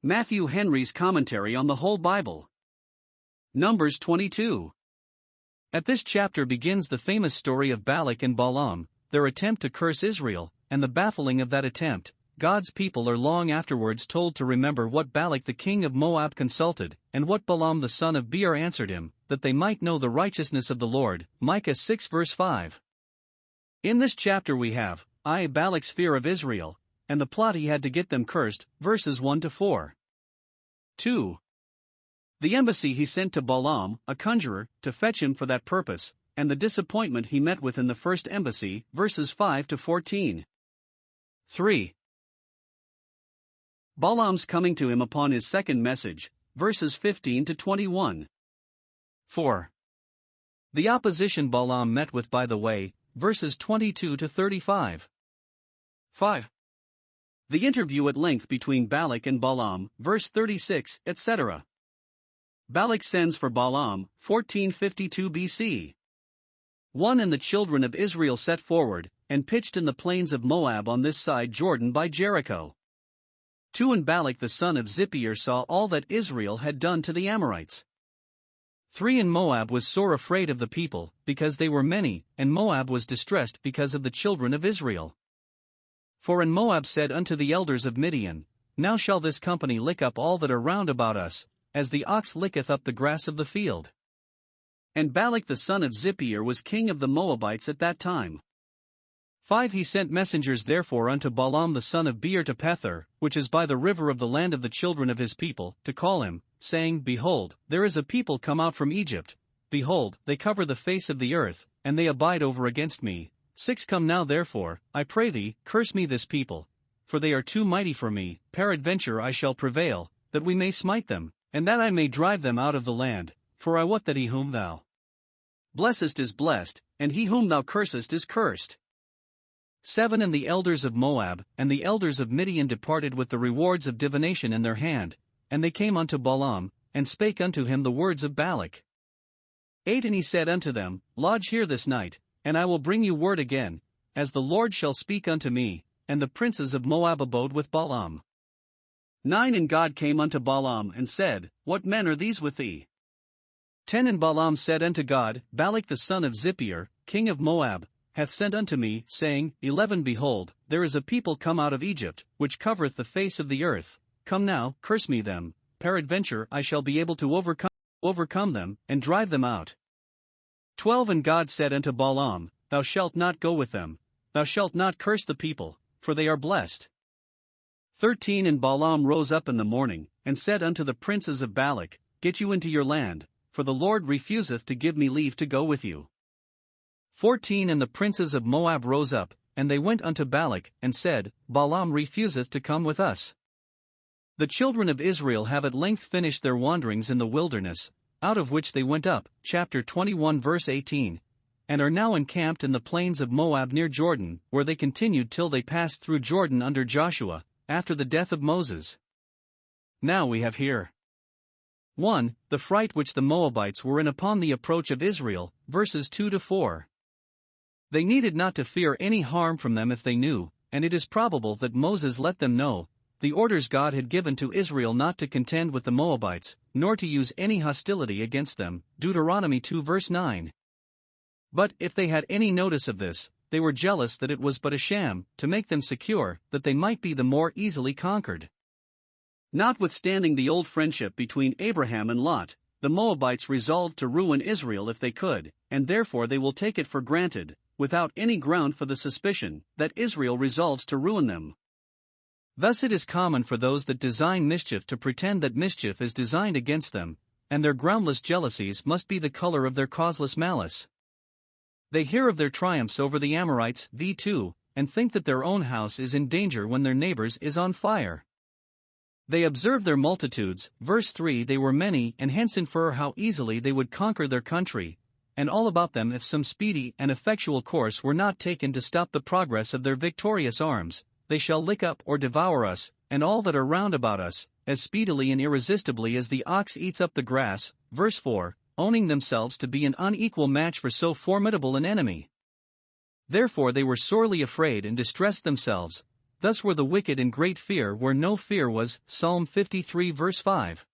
Matthew Henry's Commentary on the Whole Bible. Numbers 22. At this chapter begins the famous story of Balak and Balaam, their attempt to curse Israel, and the baffling of that attempt. God's people are long afterwards told to remember what Balak the king of Moab consulted, and what Balaam the son of Beor answered him, that they might know the righteousness of the Lord. Micah 6 verse 5. In this chapter we have, Balak's fear of Israel, and the plot he had to get them cursed, verses 1 to 4. 2. The embassy he sent to Balaam, a conjurer, to fetch him for that purpose, and the disappointment he met with in the first embassy, verses 5 to 14. 3. Balaam's coming to him upon his second message, verses 15 to 21. 4. The opposition Balaam met with by the way, verses 22 to 35. 5. The interview at length between Balak and Balaam, verse 36, etc. Balak sends for Balaam, 1452 BC. 1. And the children of Israel set forward, and pitched in the plains of Moab on this side Jordan by Jericho. 2. And Balak the son of Zippor saw all that Israel had done to the Amorites. 3. And Moab was sore afraid of the people, because they were many, and Moab was distressed because of the children of Israel. 4. And Moab said unto the elders of Midian, Now shall this company lick up all that are round about us, as the ox licketh up the grass of the field. And Balak the son of Zippor was king of the Moabites at that time. 5. He sent messengers therefore unto Balaam the son of Beor to Pethor, which is by the river of the land of the children of his people, to call him, saying, Behold, there is a people come out from Egypt. Behold, they cover the face of the earth, and they abide over against me. 6. Come now therefore, I pray thee, curse me this people, for they are too mighty for me. Peradventure I shall prevail, that we may smite them, and that I may drive them out of the land, for I wot that he whom thou blessest is blessed, and he whom thou cursest is cursed. 7. And the elders of Moab, and the elders of Midian departed with the rewards of divination in their hand, and they came unto Balaam, and spake unto him the words of Balak. 8. And he said unto them, Lodge here this night, and I will bring you word again, as the Lord shall speak unto me. And the princes of Moab abode with Balaam. 9. And God came unto Balaam and said, What men are these with thee? 10. And Balaam said unto God, Balak the son of Zippor, king of Moab, hath sent unto me, saying, 11. Behold, there is a people come out of Egypt, which covereth the face of the earth. Come now, curse me them, peradventure I shall be able to overcome them, and drive them out. 12. And God said unto Balaam, Thou shalt not go with them, thou shalt not curse the people, for they are blessed. 13. And Balaam rose up in the morning, and said unto the princes of Balak, Get you into your land, for the Lord refuseth to give me leave to go with you. 14. And the princes of Moab rose up, and they went unto Balak, and said, Balaam refuseth to come with us. The children of Israel have at length finished their wanderings in the wilderness, out of which they went up, chapter 21 verse 18, and are now encamped in the plains of Moab near Jordan, where they continued till they passed through Jordan under Joshua, after the death of Moses. Now we have here 1. The fright which the Moabites were in upon the approach of Israel, verses 2 to 4. They needed not to fear any harm from them if they knew, and it is probable that Moses let them know, the orders God had given to Israel not to contend with the Moabites, nor to use any hostility against them, Deuteronomy 2 verse 9. But if they had any notice of this, they were jealous that it was but a sham, to make them secure, that they might be the more easily conquered. Notwithstanding the old friendship between Abraham and Lot, the Moabites resolved to ruin Israel if they could, and therefore they will take it for granted, without any ground for the suspicion, that Israel resolves to ruin them. Thus it is common for those that design mischief to pretend that mischief is designed against them, and their groundless jealousies must be the color of their causeless malice. They hear of their triumphs over the Amorites, v2, and think that their own house is in danger when their neighbor's is on fire. They observe their multitudes, verse 3. They were many, and hence infer how easily they would conquer their country, and all about them if some speedy and effectual course were not taken to stop the progress of their victorious arms. They shall lick up or devour us, and all that are round about us, as speedily and irresistibly as the ox eats up the grass. Verse 4, owning themselves to be an unequal match for so formidable an enemy. Therefore they were sorely afraid and distressed themselves, thus were the wicked in great fear where no fear was. Psalm 53 verse 5.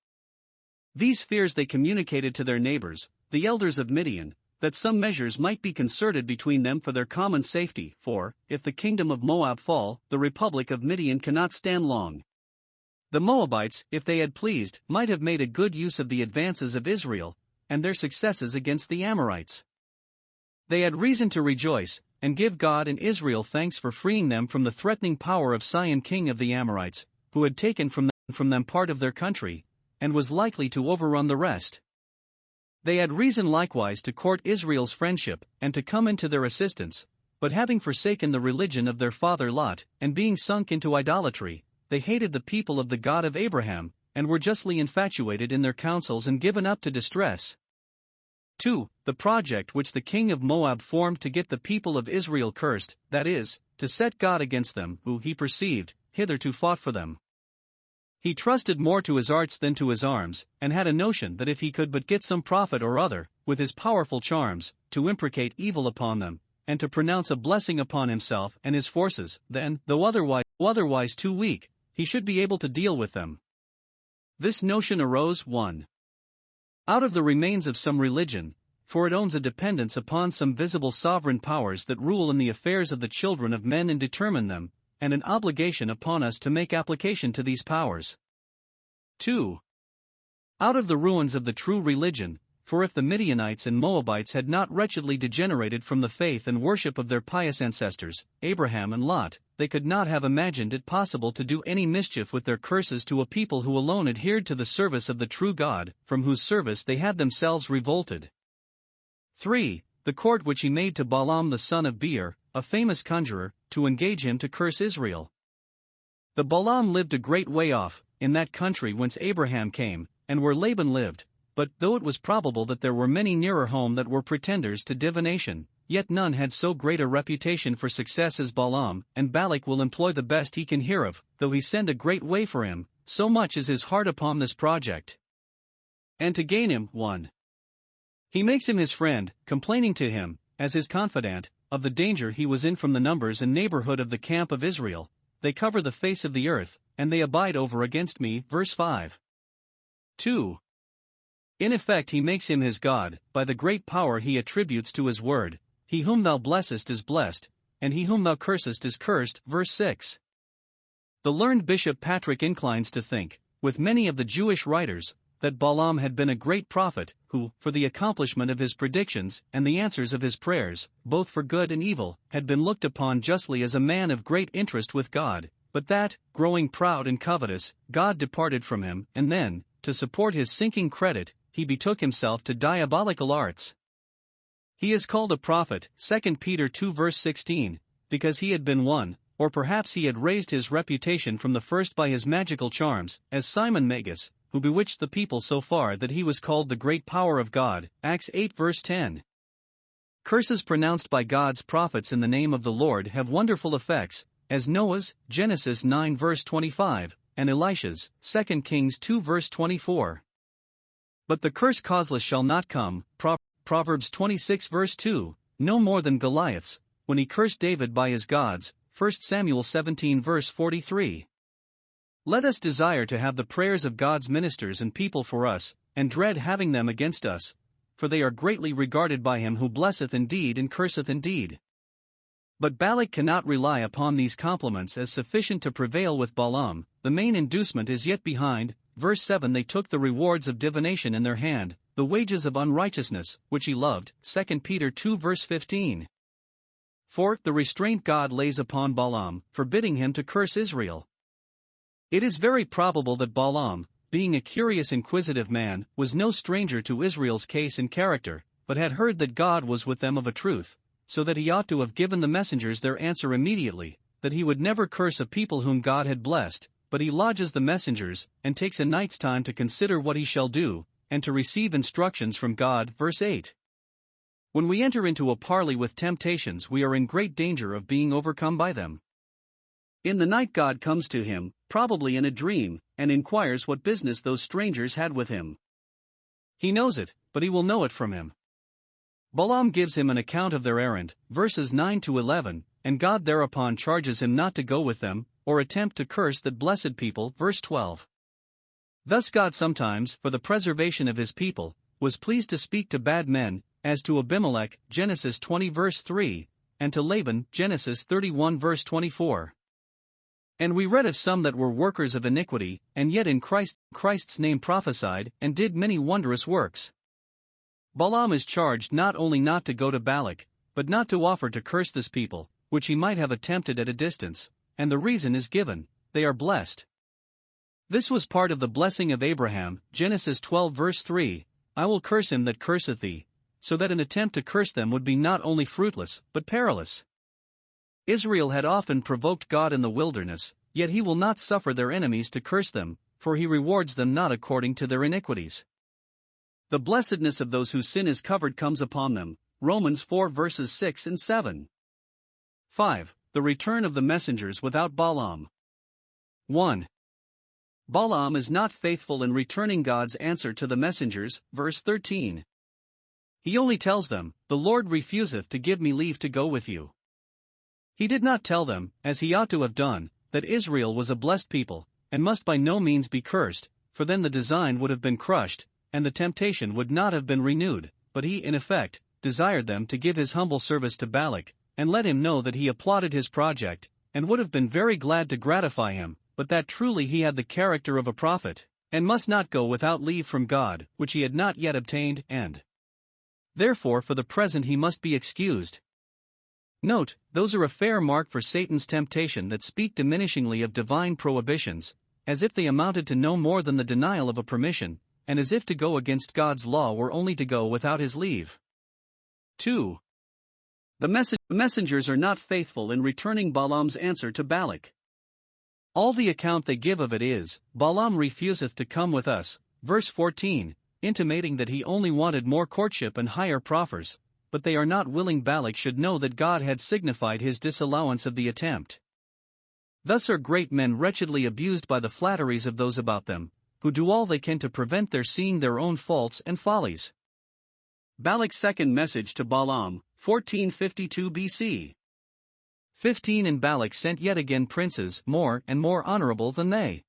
These fears they communicated to their neighbors, the elders of Midian, that some measures might be concerted between them for their common safety, for, if the kingdom of Moab fall, the republic of Midian cannot stand long. The Moabites, if they had pleased, might have made a good use of the advances of Israel, and their successes against the Amorites. They had reason to rejoice, and give God and Israel thanks for freeing them from the threatening power of Sihon king of the Amorites, who had taken from them part of their country, and was likely to overrun the rest. They had reason likewise to court Israel's friendship, and to come into their assistance, but having forsaken the religion of their father Lot, and being sunk into idolatry, they hated the people of the God of Abraham, and were justly infatuated in their counsels and given up to distress. 2. The project which the king of Moab formed to get the people of Israel cursed, that is, to set God against them, who, he perceived, hitherto fought for them. He trusted more to his arts than to his arms, and had a notion that if he could but get some profit or other, with his powerful charms, to imprecate evil upon them, and to pronounce a blessing upon himself and his forces, then, though otherwise too weak, he should be able to deal with them. This notion arose 1. Out of the remains of some religion, for it owns a dependence upon some visible sovereign powers that rule in the affairs of the children of men and determine them, and an obligation upon us to make application to these powers. 2. Out of the ruins of the true religion, for if the Midianites and Moabites had not wretchedly degenerated from the faith and worship of their pious ancestors, Abraham and Lot, they could not have imagined it possible to do any mischief with their curses to a people who alone adhered to the service of the true God, from whose service they had themselves revolted. 3. The court which he made to Balaam the son of Beor, a famous conjurer, to engage him to curse Israel. The Balaam lived a great way off, in that country whence Abraham came, and where Laban lived, but though it was probable that there were many nearer home that were pretenders to divination, yet none had so great a reputation for success as Balaam, and Balak will employ the best he can hear of, though he send a great way for him, so much is his heart upon this project. And to gain him, 1. He makes him his friend, complaining to him, as his confidant, of the danger he was in from the numbers and neighborhood of the camp of Israel. They cover the face of the earth, and they abide over against me. Verse 5. 2. In effect he makes him his God, by the great power he attributes to his word. He whom thou blessest is blessed, and he whom thou cursest is cursed. Verse 6. The learned Bishop Patrick inclines to think, with many of the Jewish writers, that Balaam had been a great prophet, who, for the accomplishment of his predictions and the answers of his prayers, both for good and evil, had been looked upon justly as a man of great interest with God, but that, growing proud and covetous, God departed from him, and then, to support his sinking credit, he betook himself to diabolical arts. He is called a prophet, 2 Peter 2 verse 16, because he had been one, or perhaps he had raised his reputation from the first by his magical charms, as Simon Magus, who bewitched the people so far that he was called the great power of God, Acts 8 verse 10. Curses pronounced by God's prophets in the name of the Lord have wonderful effects, as Noah's, Genesis 9 verse 25, and Elisha's, 2 Kings 2 verse 24. But the curse causeless shall not come, Proverbs 26 verse 2, no more than Goliath's, when he cursed David by his gods, 1 Samuel 17 verse 43. Let us desire to have the prayers of God's ministers and people for us, and dread having them against us, for they are greatly regarded by him who blesseth indeed and curseth indeed. But Balak cannot rely upon these compliments as sufficient to prevail with Balaam. The main inducement is yet behind. Verse 7. They took the rewards of divination in their hand, the wages of unrighteousness, which he loved, 2 Peter 2 verse 15. 4. The restraint God lays upon Balaam, forbidding him to curse Israel. It is very probable that Balaam, being a curious inquisitive man, was no stranger to Israel's case and character, but had heard that God was with them of a truth, so that he ought to have given the messengers their answer immediately, that he would never curse a people whom God had blessed, but he lodges the messengers, and takes a night's time to consider what he shall do, and to receive instructions from God. Verse 8. When we enter into a parley with temptations, we are in great danger of being overcome by them. In the night God comes to him, probably in a dream, and inquires what business those strangers had with him. He knows it, but he will know it from him. Balaam gives him an account of their errand, verses 9 to 11, and God thereupon charges him not to go with them, or attempt to curse that blessed people. Verse 12. Thus God sometimes, for the preservation of his people, was pleased to speak to bad men, as to Abimelech, Genesis 20 verse 3, and to Laban, Genesis 31 verse 24. And we read of some that were workers of iniquity, and yet in Christ's name prophesied, and did many wondrous works. Balaam is charged not only not to go to Balak, but not to offer to curse this people, which he might have attempted at a distance, and the reason is given: they are blessed. This was part of the blessing of Abraham, Genesis 12 verse 3, I will curse him that curseth thee, so that an attempt to curse them would be not only fruitless, but perilous. Israel had often provoked God in the wilderness, yet he will not suffer their enemies to curse them, for he rewards them not according to their iniquities. The blessedness of those whose sin is covered comes upon them, Romans 4 verses 6 and 7. 5. The return of the messengers without Balaam. 1. Balaam is not faithful in returning God's answer to the messengers, verse 13. He only tells them, the Lord refuseth to give me leave to go with you. He did not tell them, as he ought to have done, that Israel was a blessed people, and must by no means be cursed, for then the design would have been crushed, and the temptation would not have been renewed, but he, in effect, desired them to give his humble service to Balak, and let him know that he applauded his project, and would have been very glad to gratify him, but that truly he had the character of a prophet, and must not go without leave from God, which he had not yet obtained, and therefore for the present he must be excused. Note, those are a fair mark for Satan's temptation that speak diminishingly of divine prohibitions, as if they amounted to no more than the denial of a permission, and as if to go against God's law were only to go without his leave. 2. The messengers are not faithful in returning Balaam's answer to Balak. All the account they give of it is, Balaam refuseth to come with us, verse 14, intimating that he only wanted more courtship and higher proffers, but they are not willing Balak should know that God had signified his disallowance of the attempt. Thus are great men wretchedly abused by the flatteries of those about them, who do all they can to prevent their seeing their own faults and follies. Balak's second message to Balaam, 1452 BC. 15 And Balak sent yet again princes more and more honorable than they.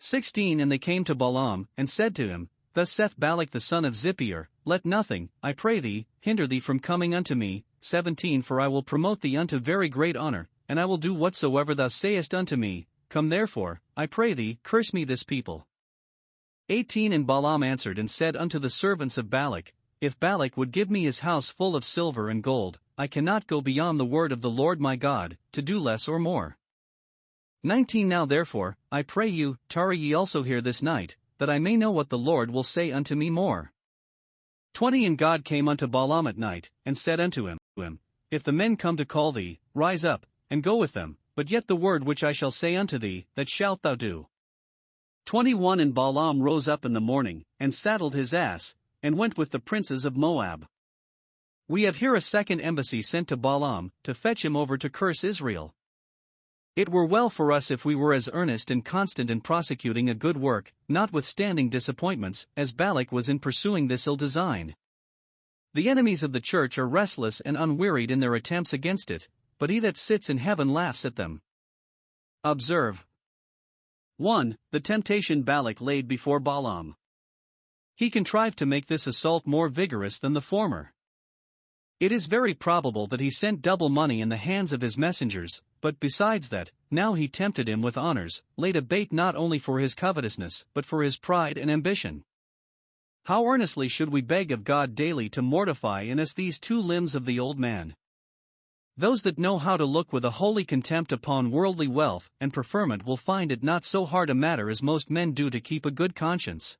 16 And they came to Balaam, and said to him, Thus saith Balak the son of Zippor, Let nothing, I pray thee, hinder thee from coming unto me. 17 For I will promote thee unto very great honor, and I will do whatsoever thou sayest unto me. Come therefore, I pray thee, curse me this people. 18 And Balaam answered and said unto the servants of Balak, If Balak would give me his house full of silver and gold, I cannot go beyond the word of the Lord my God, to do less or more. 19 Now therefore, I pray you, tarry ye also here this night, that I may know what the Lord will say unto me more. 20 And God came unto Balaam at night, and said unto him, If the men come to call thee, rise up, and go with them, but yet the word which I shall say unto thee, that shalt thou do. 21 And Balaam rose up in the morning, and saddled his ass, and went with the princes of Moab. We have here a second embassy sent to Balaam, to fetch him over to curse Israel. It were well for us if we were as earnest and constant in prosecuting a good work, notwithstanding disappointments, as Balak was in pursuing this ill design. The enemies of the church are restless and unwearied in their attempts against it, but he that sits in heaven laughs at them. Observe. 1. The temptation Balak laid before Balaam. He contrived to make this assault more vigorous than the former. It is very probable that he sent double money in the hands of his messengers, but besides that, now he tempted him with honors, laid a bait not only for his covetousness but for his pride and ambition. How earnestly should we beg of God daily to mortify in us these two limbs of the old man? Those that know how to look with a holy contempt upon worldly wealth and preferment will find it not so hard a matter as most men do to keep a good conscience.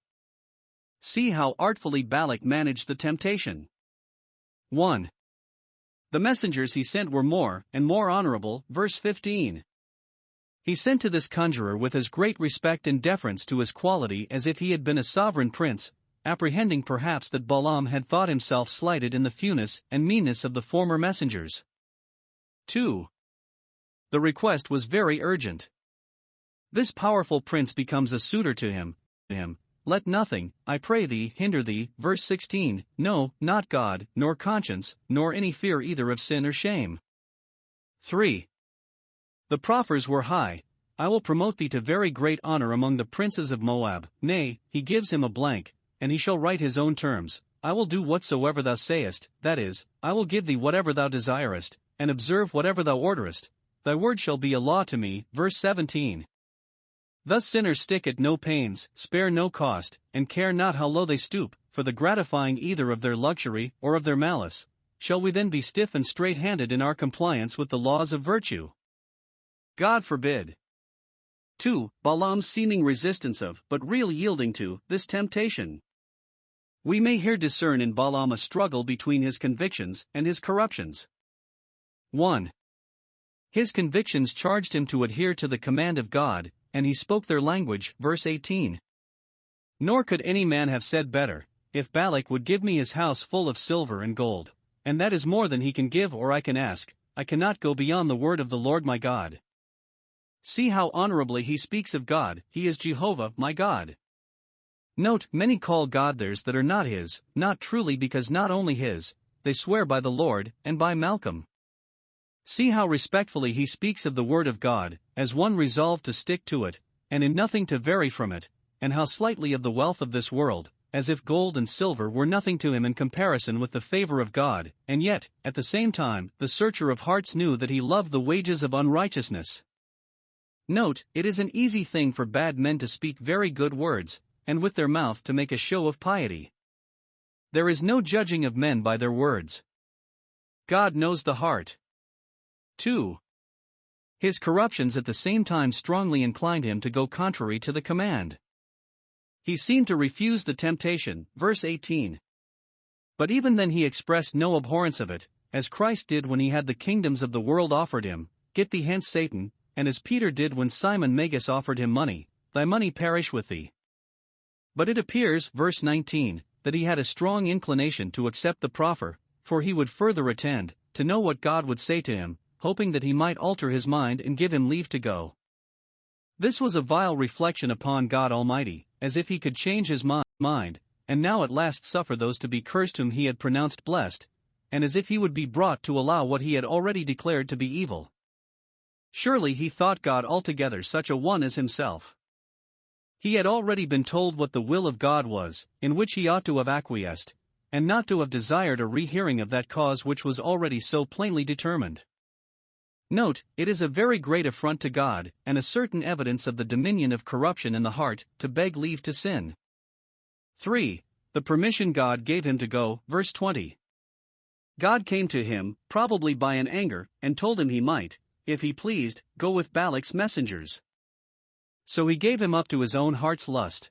See how artfully Balak managed the temptation. 1. The messengers he sent were more and more honorable, verse 15. He sent to this conjurer with as great respect and deference to his quality as if he had been a sovereign prince, apprehending perhaps that Balaam had thought himself slighted in the fewness and meanness of the former messengers. 2. The request was very urgent. This powerful prince becomes a suitor to him. Let nothing, I pray thee, hinder thee, verse 16, no, not God, nor conscience, nor any fear either of sin or shame. 3. The proffers were high. I will promote thee to very great honor among the princes of Moab. Nay, he gives him a blank, and he shall write his own terms. I will do whatsoever thou sayest, that is, I will give thee whatever thou desirest, and observe whatever thou orderest. Thy word shall be a law to me. Verse 17. Thus sinners stick at no pains, spare no cost, and care not how low they stoop, for the gratifying either of their luxury or of their malice. Shall we then be stiff and straight-handed in our compliance with the laws of virtue? God forbid. 2. Balaam's seeming resistance of, but real yielding to, this temptation. We may here discern in Balaam a struggle between his convictions and his corruptions. 1. His convictions charged him to adhere to the command of God, and he spoke their language. Verse 18. Nor could any man have said better, if Balak would give me his house full of silver and gold, and that is more than he can give or I can ask, I cannot go beyond the word of the Lord my God. See how honorably he speaks of God. He is Jehovah, my God. Note, many call God theirs that are not his, not truly, because not only his, they swear by the Lord, and by Malcolm. See how respectfully he speaks of the word of God, as one resolved to stick to it, and in nothing to vary from it, and how slightly of the wealth of this world, as if gold and silver were nothing to him in comparison with the favor of God, and yet, at the same time, the searcher of hearts knew that he loved the wages of unrighteousness. Note, it is an easy thing for bad men to speak very good words, and with their mouth to make a show of piety. There is no judging of men by their words. God knows the heart. 2. His corruptions at the same time strongly inclined him to go contrary to the command. He seemed to refuse the temptation. Verse 18. But even then he expressed no abhorrence of it, as Christ did when he had the kingdoms of the world offered him. Get thee hence, Satan. And as Peter did when Simon Magus offered him money, thy money perish with thee. But it appears, verse 19, that he had a strong inclination to accept the proffer, for he would further attend, to know what God would say to him, hoping that he might alter his mind and give him leave to go. This was a vile reflection upon God Almighty, as if he could change his mind, and now at last suffer those to be cursed whom he had pronounced blessed, and as if he would be brought to allow what he had already declared to be evil. Surely he thought God altogether such a one as himself. He had already been told what the will of God was, in which he ought to have acquiesced, and not to have desired a rehearing of that cause which was already so plainly determined. Note, it is a very great affront to God, and a certain evidence of the dominion of corruption in the heart, to beg leave to sin. 3. The permission God gave him to go. Verse 20. God came to him, probably by an anger, and told him he might, if he pleased, go with Balak's messengers. So he gave him up to his own heart's lust.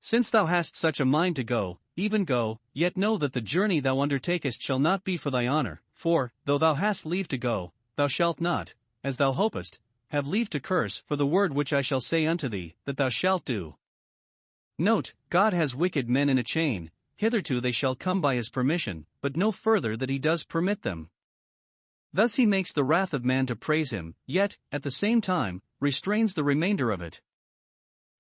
Since thou hast such a mind to go, even go, yet know that the journey thou undertakest shall not be for thy honor, for, though thou hast leave to go, thou shalt not, as thou hopest, have leave to curse for the word which I shall say unto thee, that thou shalt do. Note, God has wicked men in a chain, hitherto they shall come by his permission, but no further that he does permit them. Thus he makes the wrath of man to praise him, yet, at the same time, restrains the remainder of it.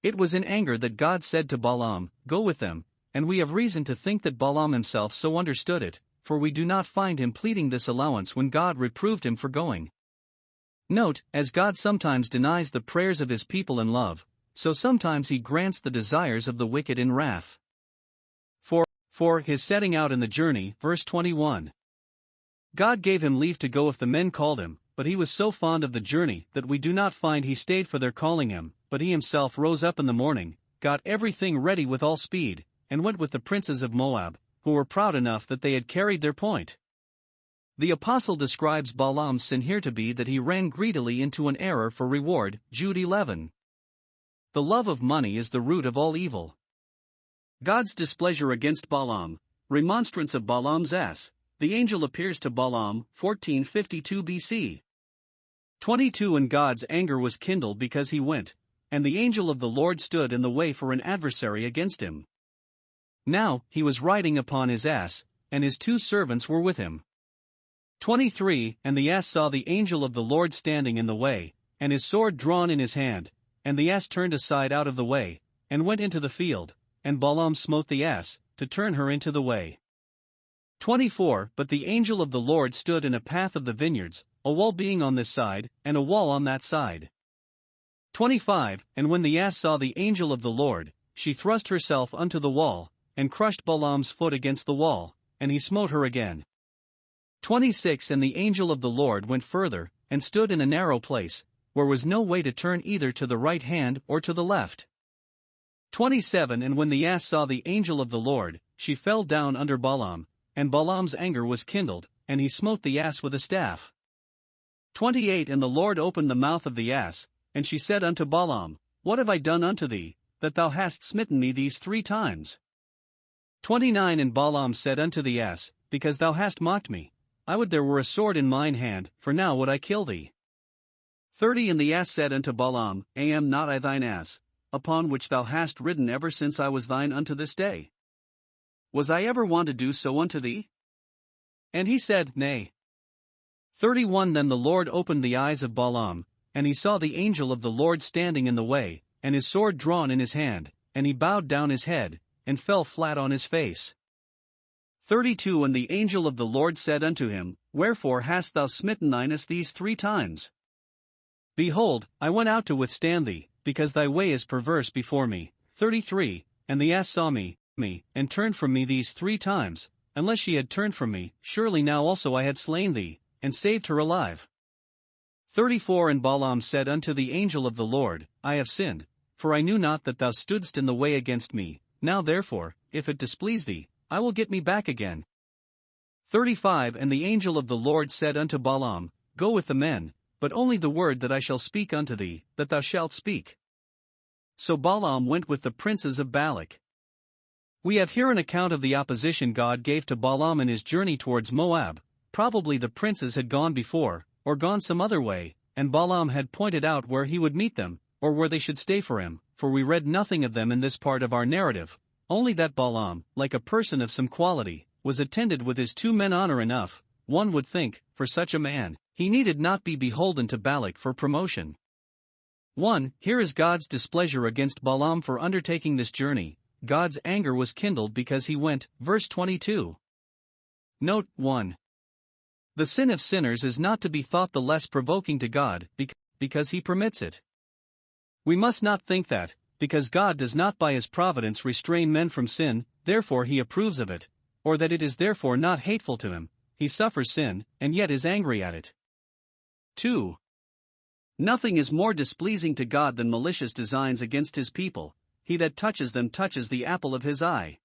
It was in anger that God said to Balaam, go with them, and we have reason to think that Balaam himself so understood it, for we do not find him pleading this allowance when God reproved him for going. Note, as God sometimes denies the prayers of his people in love, so sometimes he grants the desires of the wicked in wrath. For his setting out in the journey, verse 21. God gave him leave to go if the men called him, but he was so fond of the journey that we do not find he stayed for their calling him, but he himself rose up in the morning, got everything ready with all speed, and went with the princes of Moab, who were proud enough that they had carried their point. The apostle describes Balaam's sin here to be that he ran greedily into an error for reward. Jude 11. The love of money is the root of all evil. God's displeasure against Balaam, remonstrance of Balaam's ass. The angel appears to Balaam, 1452 BC. 22 And God's anger was kindled because he went, and the angel of the Lord stood in the way for an adversary against him. Now, he was riding upon his ass, and his 2 servants were with him. 23 And the ass saw the angel of the Lord standing in the way, and his sword drawn in his hand, and the ass turned aside out of the way, and went into the field, and Balaam smote the ass, to turn her into the way. 24 But the angel of the Lord stood in a path of the vineyards, a wall being on this side, and a wall on that side. 25 And when the ass saw the angel of the Lord, she thrust herself unto the wall, and crushed Balaam's foot against the wall, and he smote her again. 26 And the angel of the Lord went further, and stood in a narrow place, where was no way to turn either to the right hand or to the left. 27 And when the ass saw the angel of the Lord, she fell down under Balaam, and Balaam's anger was kindled, and he smote the ass with a staff. 28 And the Lord opened the mouth of the ass, and she said unto Balaam, What have I done unto thee, that thou hast smitten me these 3 times? 29 And Balaam said unto the ass, Because thou hast mocked me, I would there were a sword in mine hand, for now would I kill thee. 30 And the ass said unto Balaam, Am not I thine ass, upon which thou hast ridden ever since I was thine unto this day? Was I ever wont to do so unto thee? And he said, Nay. 31 Then the Lord opened the eyes of Balaam, and he saw the angel of the Lord standing in the way, and his sword drawn in his hand, and he bowed down his head, and fell flat on his face. 32 And the angel of the Lord said unto him, Wherefore hast thou smitten thine ass these 3 times? Behold, I went out to withstand thee, because thy way is perverse before me. 33 And the ass saw me, and turned from me these 3 times, unless she had turned from me, surely now also I had slain thee, and saved her alive. 34 And Balaam said unto the angel of the Lord, I have sinned, for I knew not that thou stoodst in the way against me. Now therefore, if it displease thee, I will get me back again. 35 And the angel of the Lord said unto Balaam, Go with the men, but only the word that I shall speak unto thee, that thou shalt speak. So Balaam went with the princes of Balak. We have here an account of the opposition God gave to Balaam in his journey towards Moab. Probably the princes had gone before, or gone some other way, and Balaam had pointed out where he would meet them, or where they should stay for him, for we read nothing of them in this part of our narrative, only that Balaam, like a person of some quality, was attended with his 2 men. Honor enough, one would think, for such a man, he needed not be beholden to Balak for promotion. 1. Here is God's displeasure against Balaam for undertaking this journey. God's anger was kindled because he went, verse 22. Note 1. The sin of sinners is not to be thought the less provoking to God, because he permits it. We must not think that, because God does not by his providence restrain men from sin, therefore he approves of it, or that it is therefore not hateful to him. He suffers sin, and yet is angry at it. 2. Nothing is more displeasing to God than malicious designs against his people. He that touches them touches the apple of his eye.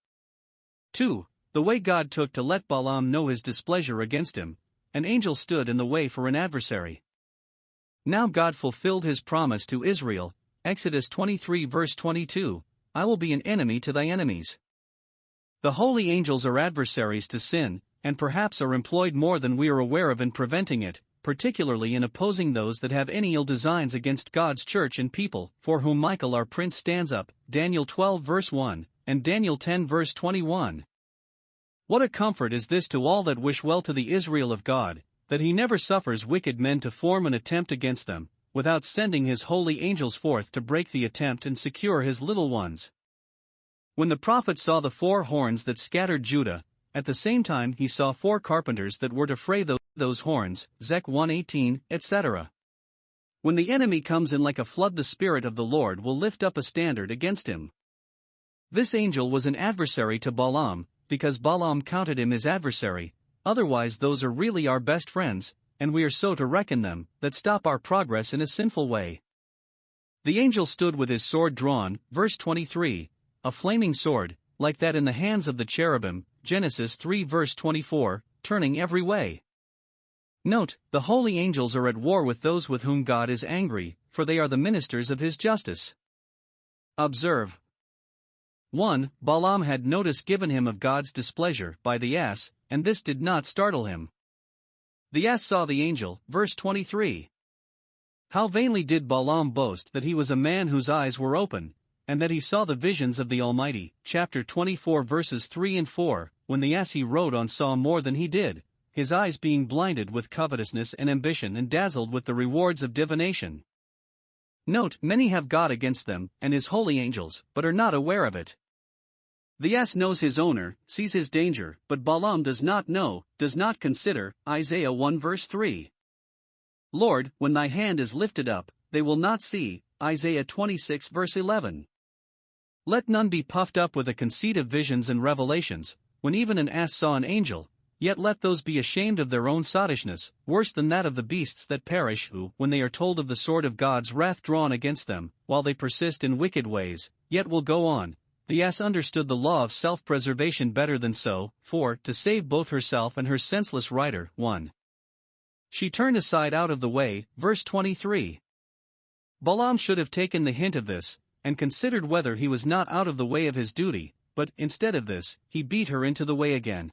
2. The way God took to let Balaam know his displeasure against him, an angel stood in the way for an adversary. Now God fulfilled his promise to Israel, Exodus 23 verse 22, I will be an enemy to thy enemies. The holy angels are adversaries to sin, and perhaps are employed more than we are aware of in preventing it, particularly in opposing those that have any ill designs against God's church and people, for whom Michael our prince stands up, Daniel 12 verse 1, and Daniel 10 verse 21. What a comfort is this to all that wish well to the Israel of God, that he never suffers wicked men to form an attempt against them, without sending his holy angels forth to break the attempt and secure his little ones. When the prophet saw the 4 horns that scattered Judah, at the same time he saw 4 carpenters that were to fray those horns, Zech 1:18, etc. When the enemy comes in like a flood, the Spirit of the Lord will lift up a standard against him. This angel was an adversary to Balaam, because Balaam counted him his adversary. Otherwise those are really our best friends, and we are so to reckon them, that stop our progress in a sinful way. The angel stood with his sword drawn, verse 23, a flaming sword, like that in the hands of the cherubim, Genesis 3 verse 24, turning every way. Note, the holy angels are at war with those with whom God is angry, for they are the ministers of his justice. Observe. 1. Balaam had notice given him of God's displeasure by the ass, and this did not startle him. The ass saw the angel, verse 23. How vainly did Balaam boast that he was a man whose eyes were open, and that he saw the visions of the Almighty, chapter 24 verses 3 and 4, when the ass he rode on saw more than he did, his eyes being blinded with covetousness and ambition and dazzled with the rewards of divination. Note, many have God against them, and his holy angels, but are not aware of it. The ass knows his owner, sees his danger, but Balaam does not know, does not consider. Isaiah 1 verse 3. Lord, when thy hand is lifted up, they will not see. Isaiah 26 verse 11. Let none be puffed up with a conceit of visions and revelations, when even an ass saw an angel, yet let those be ashamed of their own sottishness, worse than that of the beasts that perish, who, when they are told of the sword of God's wrath drawn against them, while they persist in wicked ways, yet will go on. The ass understood the law of self-preservation better than so, for, to save both herself and her senseless rider, 1. She turned aside out of the way, verse 23. Balaam should have taken the hint of this, and considered whether he was not out of the way of his duty, but, instead of this, he beat her into the way again.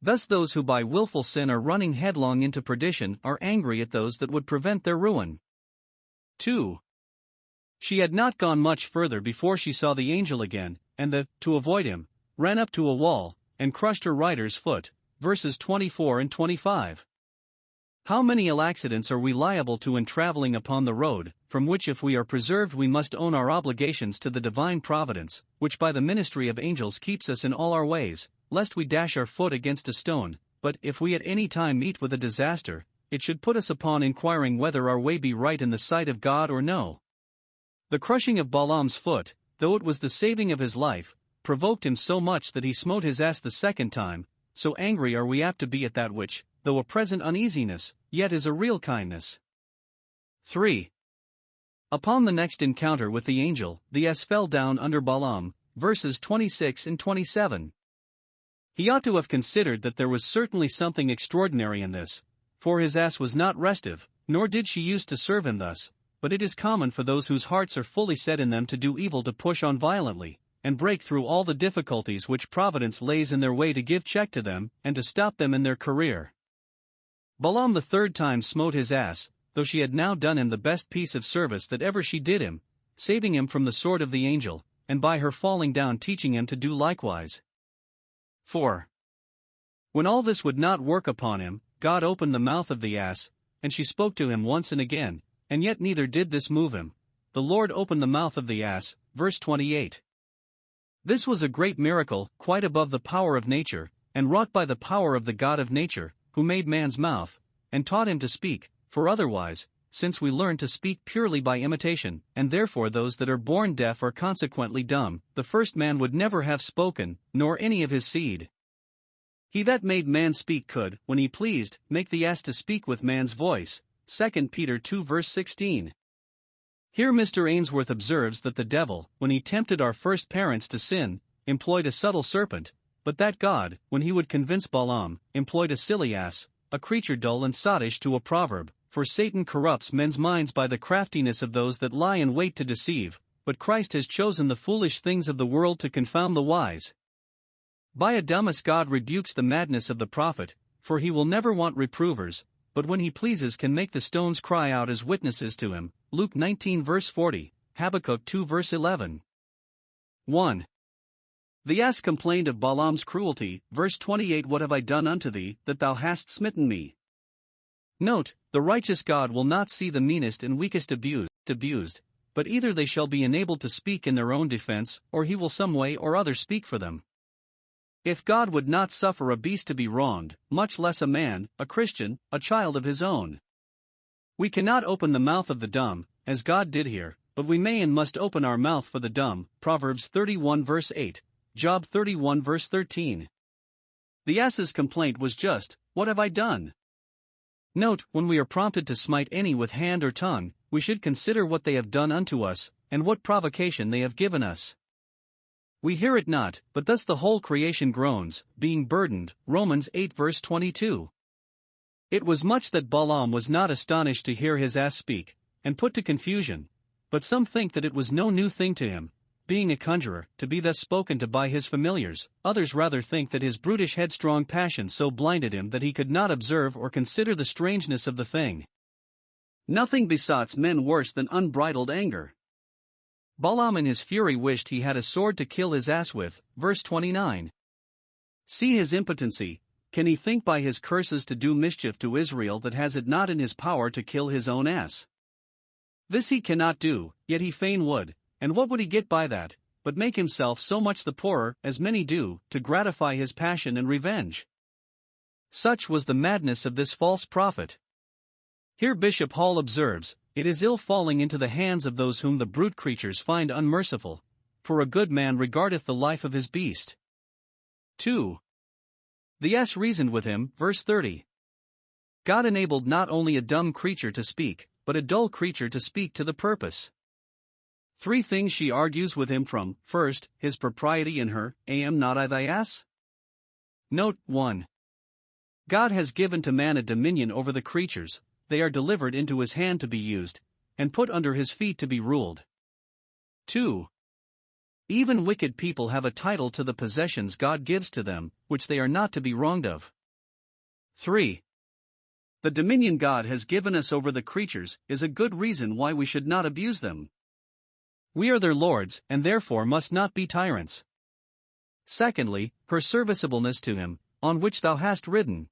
Thus those who by willful sin are running headlong into perdition are angry at those that would prevent their ruin. 2. She had not gone much further before she saw the angel again, and to avoid him, ran up to a wall, and crushed her rider's foot, verses 24 and 25. How many ill accidents are we liable to in traveling upon the road, from which if we are preserved we must own our obligations to the divine providence, which by the ministry of angels keeps us in all our ways, lest we dash our foot against a stone. But if we at any time meet with a disaster, it should put us upon inquiring whether our way be right in the sight of God or no. The crushing of Balaam's foot, though it was the saving of his life, provoked him so much that he smote his ass the second time. So angry are we apt to be at that which, though a present uneasiness, yet is a real kindness. 3. Upon the next encounter with the angel, the ass fell down under Balaam, verses 26 and 27. He ought to have considered that there was certainly something extraordinary in this, for his ass was not restive, nor did she use to serve him thus, but it is common for those whose hearts are fully set in them to do evil to push on violently, and break through all the difficulties which Providence lays in their way to give check to them, and to stop them in their career. Balaam the third time smote his ass, though she had now done him the best piece of service that ever she did him, saving him from the sword of the angel, and by her falling down teaching him to do likewise. 4. When all this would not work upon him, God opened the mouth of the ass, and she spoke to him once and again, and yet neither did this move him. The Lord opened the mouth of the ass, verse 28. This was a great miracle, quite above the power of nature, and wrought by the power of the God of nature, who made man's mouth, and taught him to speak, for otherwise, since we learn to speak purely by imitation, and therefore those that are born deaf are consequently dumb, the first man would never have spoken, nor any of his seed. He that made man speak could, when he pleased, make the ass to speak with man's voice. 2 Peter 2 verse 16. Here Mr. Ainsworth observes that the devil, when he tempted our first parents to sin, employed a subtle serpent, but that God, when he would convince Balaam, employed a silly ass, a creature dull and sottish to a proverb, for Satan corrupts men's minds by the craftiness of those that lie in wait to deceive, but Christ has chosen the foolish things of the world to confound the wise. By a dumbass God rebukes the madness of the prophet, for he will never want reprovers, but when he pleases can make the stones cry out as witnesses to him. Luke 19 verse 40, Habakkuk 2 verse 11. 1. The ass complained of Balaam's cruelty, verse 28. What have I done unto thee, that thou hast smitten me? Note, the righteous God will not see the meanest and weakest abused, but either they shall be enabled to speak in their own defense, or he will some way or other speak for them. If God would not suffer a beast to be wronged, much less a man, a Christian, a child of his own. We cannot open the mouth of the dumb, as God did here, but we may and must open our mouth for the dumb. Proverbs 31 verse 8, Job 31 verse 13. The ass's complaint was just, what have I done? Note, when we are prompted to smite any with hand or tongue, we should consider what they have done unto us, and what provocation they have given us. We hear it not, but thus the whole creation groans, being burdened. Romans 8 verse 22. It was much that Balaam was not astonished to hear his ass speak, and put to confusion, but some think that it was no new thing to him, being a conjurer, to be thus spoken to by his familiars. Others rather think that his brutish headstrong passion so blinded him that he could not observe or consider the strangeness of the thing. Nothing besots men worse than unbridled anger. Balaam in his fury wished he had a sword to kill his ass with, verse 29. See his impotency. Can he think by his curses to do mischief to Israel that has it not in his power to kill his own ass? This he cannot do, yet he fain would, and what would he get by that? but make himself so much the poorer, as many do, to gratify his passion and revenge. Such was the madness of this false prophet. Here Bishop Hall observes, "It is ill falling into the hands of those whom the brute creatures find unmerciful, for a good man regardeth the life of his beast." 2. The S reasoned with him, verse 30. God enabled not only a dumb creature to speak, but a dull creature to speak to the purpose. 3 things she argues with him from: first, his propriety in her, am not I thy ass? Note 1. God has given to man a dominion over the creatures, they are delivered into his hand to be used, and put under his feet to be ruled. 2. Even wicked people have a title to the possessions God gives to them, which they are not to be wronged of. 3. The dominion God has given us over the creatures is a good reason why we should not abuse them. We are their lords, and therefore must not be tyrants. Secondly, her serviceableness to him, on which thou hast ridden.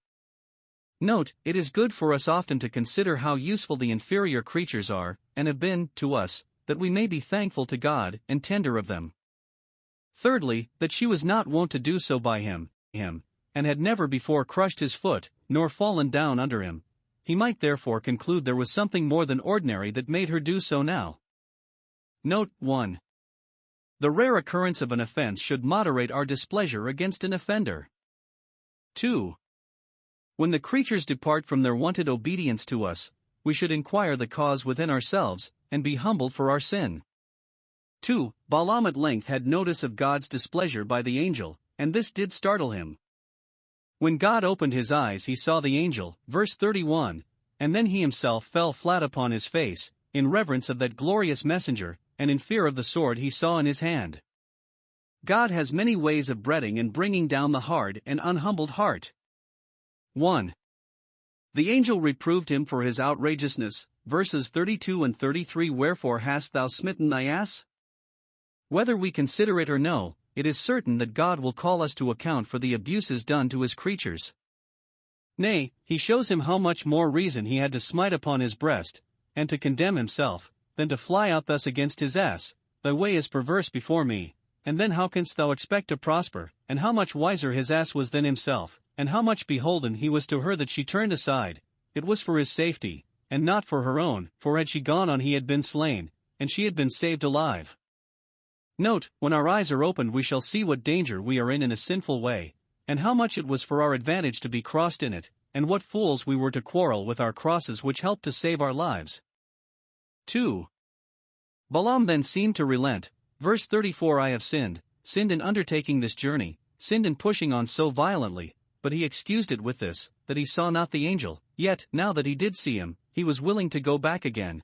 Note, it is good for us often to consider how useful the inferior creatures are, and have been, to us, that we may be thankful to God, and tender of them. Thirdly, that she was not wont to do so by him, and had never before crushed his foot, nor fallen down under him. He might therefore conclude there was something more than ordinary that made her do so now. Note 1. The rare occurrence of an offense should moderate our displeasure against an offender. 2. When the creatures depart from their wonted obedience to us, we should inquire the cause within ourselves, and be humbled for our sin. 2. Balaam at length had notice of God's displeasure by the angel, and this did startle him. When God opened his eyes he saw the angel, verse 31, and then he himself fell flat upon his face, in reverence of that glorious messenger, and in fear of the sword he saw in his hand. God has many ways of breading and bringing down the hard and unhumbled heart. 1. The angel reproved him for his outrageousness, verses 32 and 33. Wherefore hast thou smitten thy ass? Whether we consider it or no, it is certain that God will call us to account for the abuses done to his creatures. Nay, he shows him how much more reason he had to smite upon his breast, and to condemn himself, than to fly out thus against his ass. Thy way is perverse before me, and then how canst thou expect to prosper? And how much wiser his ass was than himself, and how much beholden he was to her that she turned aside. It was for his safety, and not for her own, for had she gone on he had been slain, and she had been saved alive. Note, when our eyes are opened we shall see what danger we are in a sinful way, and how much it was for our advantage to be crossed in it, and what fools we were to quarrel with our crosses which helped to save our lives. 2. Balaam then seemed to relent, verse 34. I have sinned in undertaking this journey, sinned in pushing on so violently, but he excused it with this, that he saw not the angel, yet, now that he did see him, he was willing to go back again.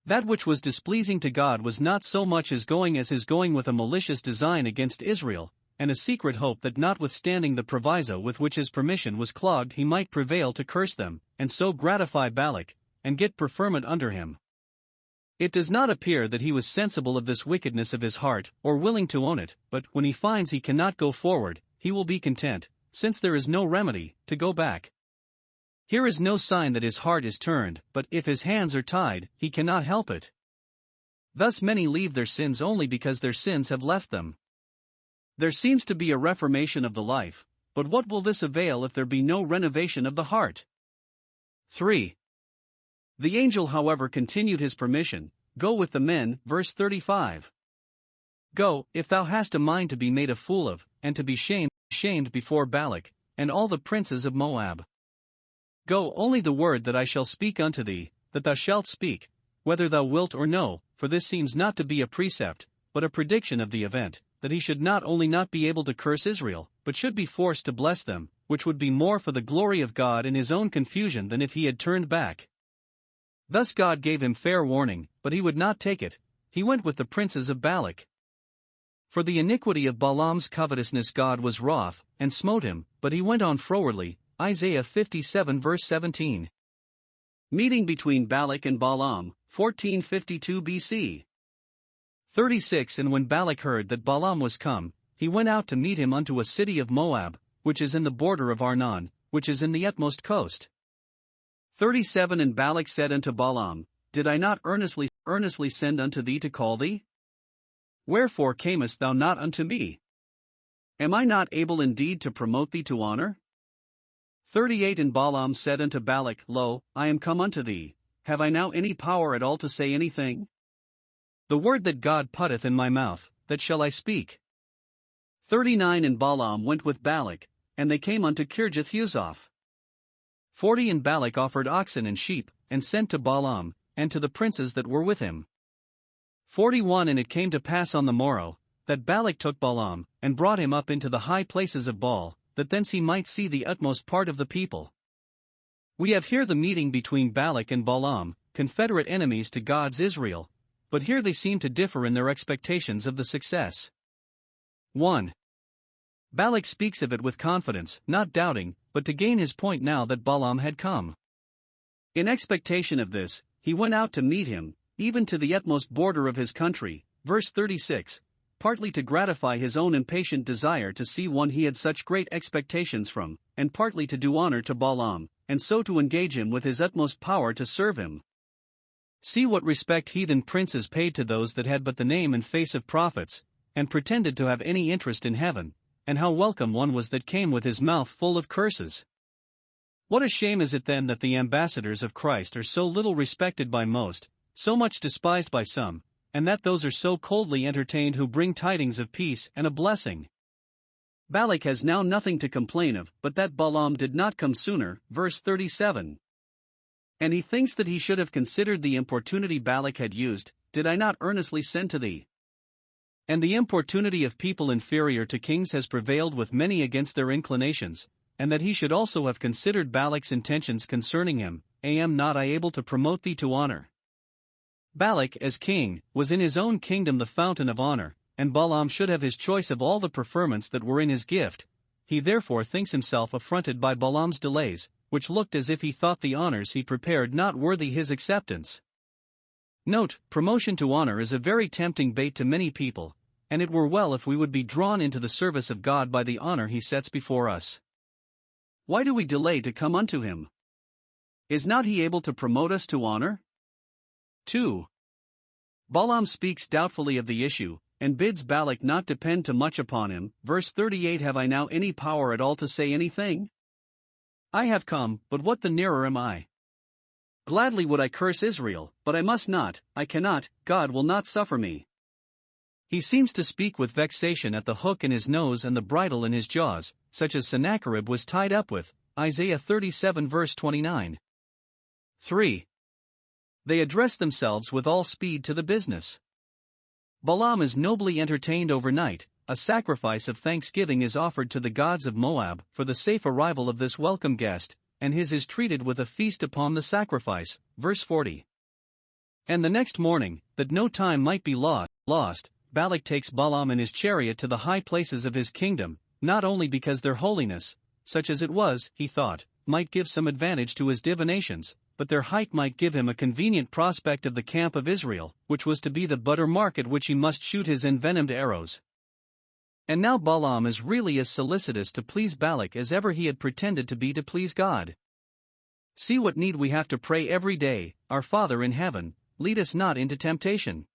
That which was displeasing to God was not so much his going as his going with a malicious design against Israel, and a secret hope that notwithstanding the proviso with which his permission was clogged he might prevail to curse them, and so gratify Balak, and get preferment under him. It does not appear that he was sensible of this wickedness of his heart, or willing to own it, but when he finds he cannot go forward, he will be content, since there is no remedy, to go back. Here is no sign that his heart is turned, but if his hands are tied, he cannot help it. Thus many leave their sins only because their sins have left them. There seems to be a reformation of the life, but what will this avail if there be no renovation of the heart? 3. The angel however continued his permission, go with the men, verse 35. Go, if thou hast a mind to be made a fool of, and to be shamed before Balak, and all the princes of Moab. Go only the word that I shall speak unto thee, that thou shalt speak, whether thou wilt or no, for this seems not to be a precept, but a prediction of the event, that he should not only not be able to curse Israel, but should be forced to bless them, which would be more for the glory of God in his own confusion than if he had turned back. Thus God gave him fair warning, but he would not take it. He went with the princes of Balak. For the iniquity of Balaam's covetousness God was wroth, and smote him, but he went on frowardly. Isaiah 57 verse 17. Meeting between Balak and Balaam, 1452 BC. 36. And when Balak heard that Balaam was come, he went out to meet him unto a city of Moab, which is in the border of Arnon, which is in the utmost coast. 37. And Balak said unto Balaam, Did I not earnestly send unto thee to call thee? Wherefore camest thou not unto me? Am I not able indeed to promote thee to honor? 38 And Balaam said unto Balak, Lo, I am come unto thee, have I now any power at all to say anything? The word that God putteth in my mouth, that shall I speak. 39 And Balaam went with Balak, and they came unto Kirjath-Huzoth. 40 And Balak offered oxen and sheep, and sent to Balaam, and to the princes that were with him. 41 And it came to pass on the morrow, that Balak took Balaam, and brought him up into the high places of Baal, that thence he might see the utmost part of the people. We have here the meeting between Balak and Balaam, confederate enemies to God's Israel, but here they seem to differ in their expectations of the success. 1. Balak speaks of it with confidence, not doubting, but to gain his point now that Balaam had come. In expectation of this, he went out to meet him, even to the utmost border of his country, verse 36, partly to gratify his own impatient desire to see one he had such great expectations from, and partly to do honor to Balaam, and so to engage him with his utmost power to serve him. See what respect heathen princes paid to those that had but the name and face of prophets, and pretended to have any interest in heaven, and how welcome one was that came with his mouth full of curses. What a shame is it then that the ambassadors of Christ are so little respected by most, so much despised by some, and that those are so coldly entertained who bring tidings of peace and a blessing. Balak has now nothing to complain of, but that Balaam did not come sooner, verse 37. And he thinks that he should have considered the importunity Balak had used, did I not earnestly send to thee? And the importunity of people inferior to kings has prevailed with many against their inclinations, and that he should also have considered Balak's intentions concerning him, am not I able to promote thee to honor? Balak, as king, was in his own kingdom the fountain of honor, and Balaam should have his choice of all the preferments that were in his gift. He therefore thinks himself affronted by Balaam's delays, which looked as if he thought the honors he prepared not worthy his acceptance. Note, promotion to honor is a very tempting bait to many people, and it were well if we would be drawn into the service of God by the honor he sets before us. Why do we delay to come unto him? Is not he able to promote us to honor? 2. Balaam speaks doubtfully of the issue, and bids Balak not depend too much upon him, verse 38 Have I now any power at all to say anything? I have come, but what the nearer am I? Gladly would I curse Israel, but I must not, I cannot, God will not suffer me. He seems to speak with vexation at the hook in his nose and the bridle in his jaws, such as Sennacherib was tied up with, Isaiah 37 verse 29. 3. They address themselves with all speed to the business. Balaam is nobly entertained overnight, a sacrifice of thanksgiving is offered to the gods of Moab for the safe arrival of this welcome guest, and his is treated with a feast upon the sacrifice, verse 40. And the next morning, that no time might be lost, Balak takes Balaam and his chariot to the high places of his kingdom, not only because their holiness, such as it was, he thought, might give some advantage to his divinations, but their height might give him a convenient prospect of the camp of Israel, which was to be the butter mark at which he must shoot his envenomed arrows. And now Balaam is really as solicitous to please Balak as ever he had pretended to be to please God. See what need we have to pray every day, Our Father in heaven, lead us not into temptation.